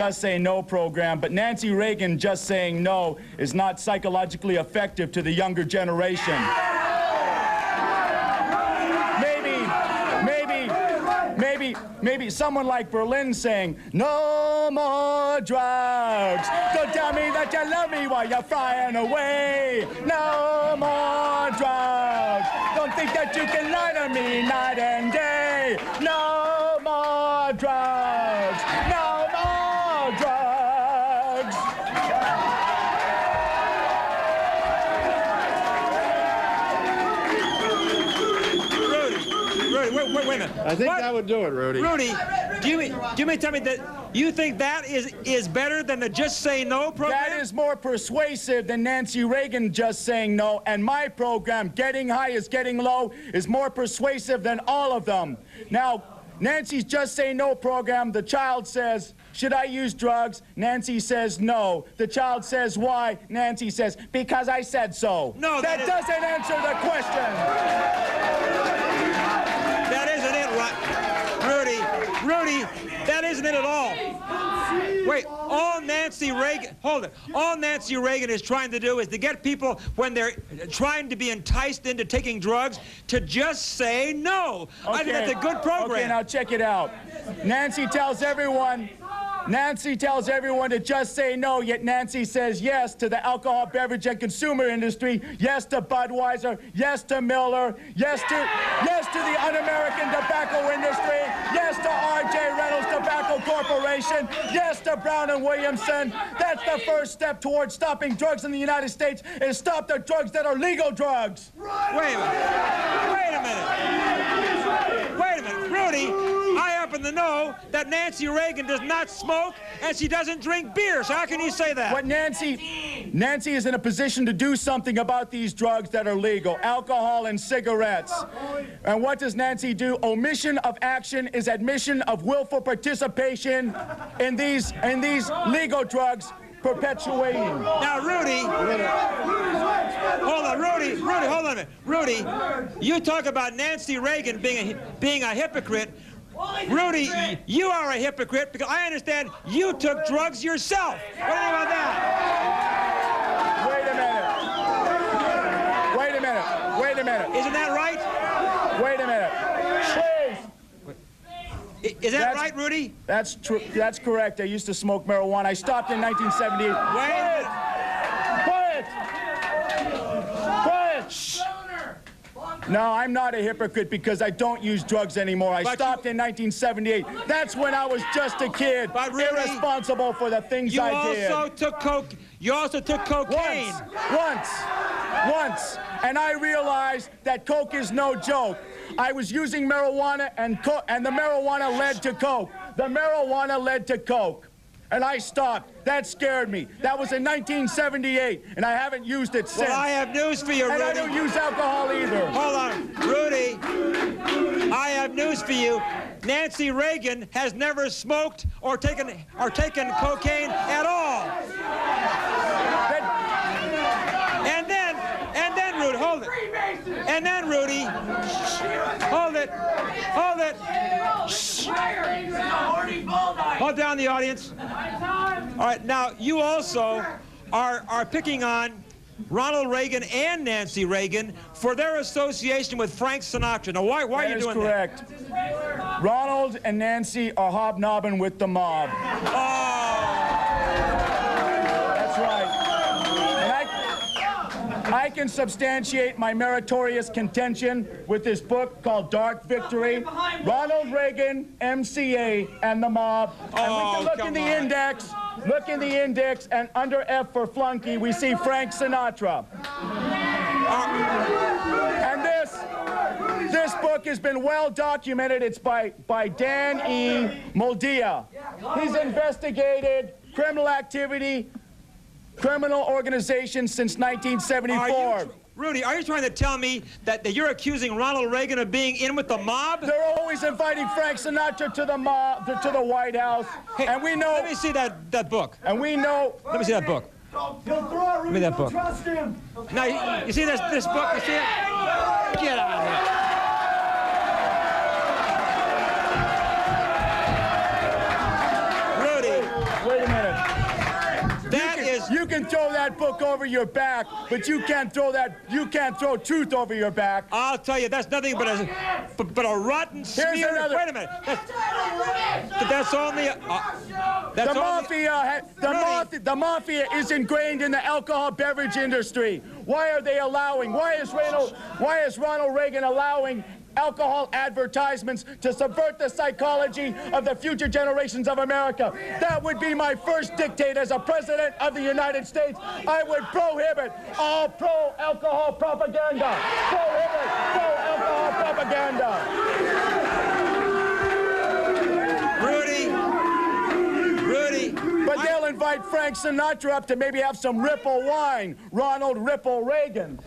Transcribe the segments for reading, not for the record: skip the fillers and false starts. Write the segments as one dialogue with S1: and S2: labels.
S1: Just Say No program, but Nancy Reagan just saying no is not psychologically effective to the younger generation. Maybe someone like Berlin saying, no more drugs. Don't tell me that you love me while you're flying away. No more drugs. Don't think that you can lie to me night and day. No more drugs. No more drugs.
S2: Rudy, wait a minute.
S3: I think that would do it, Rudy.
S2: Rudy, do you mean to tell me that you think that is better than the Just Say No program?
S1: That is more persuasive than Nancy Reagan just saying no, and my program, Getting High is Getting Low, is more persuasive than all of them. Now, Nancy's Just Say No program, the child says, should I use drugs? Nancy says no. The child says why? Nancy says, because I said so.
S2: No,
S1: that doesn't answer the question.
S2: That isn't it, Rudy, that isn't it at all. Wait, all Nancy Reagan, hold it. All Nancy Reagan is trying to do is to get people, when they're trying to be enticed into taking drugs, to just say no.
S1: Okay.
S2: I think that's a good program.
S1: Okay, now check it out. Nancy tells everyone to just say no, yet Nancy says yes to the alcohol, beverage, and consumer industry, yes to Budweiser, yes to Miller, yes to the un-American tobacco industry, yes to R.J. Reynolds Tobacco Corporation, yes to Brown and Williamson. That's the first step towards stopping drugs in the United States, is stop the drugs that are legal drugs.
S2: Wait a minute, Rudy, I happen to know that Nancy Reagan does not smoke and she doesn't drink beer, so how can you say that?
S1: What Nancy is in a position to do something about these drugs that are legal, alcohol and cigarettes. And what does Nancy do? Omission of action is admission of willful participation in these legal drugs perpetuating.
S2: Now, Rudy, hold on a minute. Rudy, you talk about Nancy Reagan being a hypocrite. Rudy, you are a hypocrite because I understand you took drugs yourself. What do you think about that?
S1: Wait a minute.
S2: Isn't that right?
S1: Wait a minute.
S2: Is that right, Rudy?
S1: That's true. That's correct. I used to smoke marijuana. I stopped in 1978. Quiet! Shh. No, I'm not a hypocrite because I don't use drugs anymore. I stopped in 1978. That's when I was just a kid,
S2: but Rudy,
S1: irresponsible for the things I did.
S2: You also took cocaine.
S1: Once. And I realized that coke is no joke. I was using marijuana and the marijuana led to coke. The marijuana led to coke. And I stopped. That scared me. That was in 1978, and I haven't used it since.
S2: Well, I have news for you, Rudy.
S1: And I don't use alcohol either.
S2: Hold on. Rudy, I have news for you. Nancy Reagan has never smoked or taken cocaine at all. And then, Rudy, hold it. And then, Rudy, hold it. Shh. Hold down the audience. All right, now you also are picking on Ronald Reagan and Nancy Reagan for their association with Frank Sinatra. Now, why are you doing that?
S1: That is correct. Ronald and Nancy are hobnobbing with the mob. That's right. And I can substantiate my meritorious contention with this book called Dark Victory. Ronald Reagan, MCA, and the mob. And we can look in the index. Look in the index, and under F for flunky, we see Frank Sinatra. And this book has been well documented. It's by Dan E. Moldia. He's investigated criminal activity, criminal organizations since 1974.
S2: Rudy, are you trying to tell me that you're accusing Ronald Reagan of being in with the mob?
S1: They're always inviting Frank Sinatra to the mob, to the White House.
S2: Hey,
S1: and we know.
S2: Let me see that book.
S1: And we know.
S2: Let me see that book. Give me that book.
S4: Trust him.
S2: Now, you see this book? You see it? Get out of here.
S1: Wait can throw that book over your back, but you can't throw truth over your back.
S2: I'll tell you, that's nothing but a rotten smear.
S1: Here's another.
S2: Wait a minute. That's only. That's
S1: The mafia is ingrained in the alcohol beverage industry. Why is Ronald Reagan allowing alcohol advertisements to subvert the psychology of the future generations of America? That would be my first dictate as a president of the United States. I would prohibit all pro-alcohol propaganda. Prohibit pro-alcohol propaganda.
S2: Rudy.
S1: But they'll invite Frank Sinatra up to maybe have some Ripple wine. Ronald Ripple Reagan.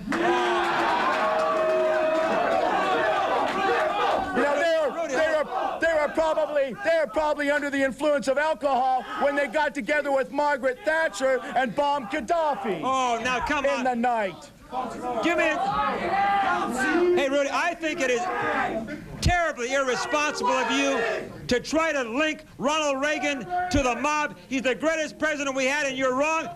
S1: You know, they were probably under the influence of alcohol when they got together with Margaret Thatcher and bombed Gaddafi.
S2: Oh, now come on.
S1: In the night.
S2: Give me Hey, Rudy, I think it is terribly irresponsible of you to try to link Ronald Reagan to the mob. He's the greatest president we had, and you're wrong.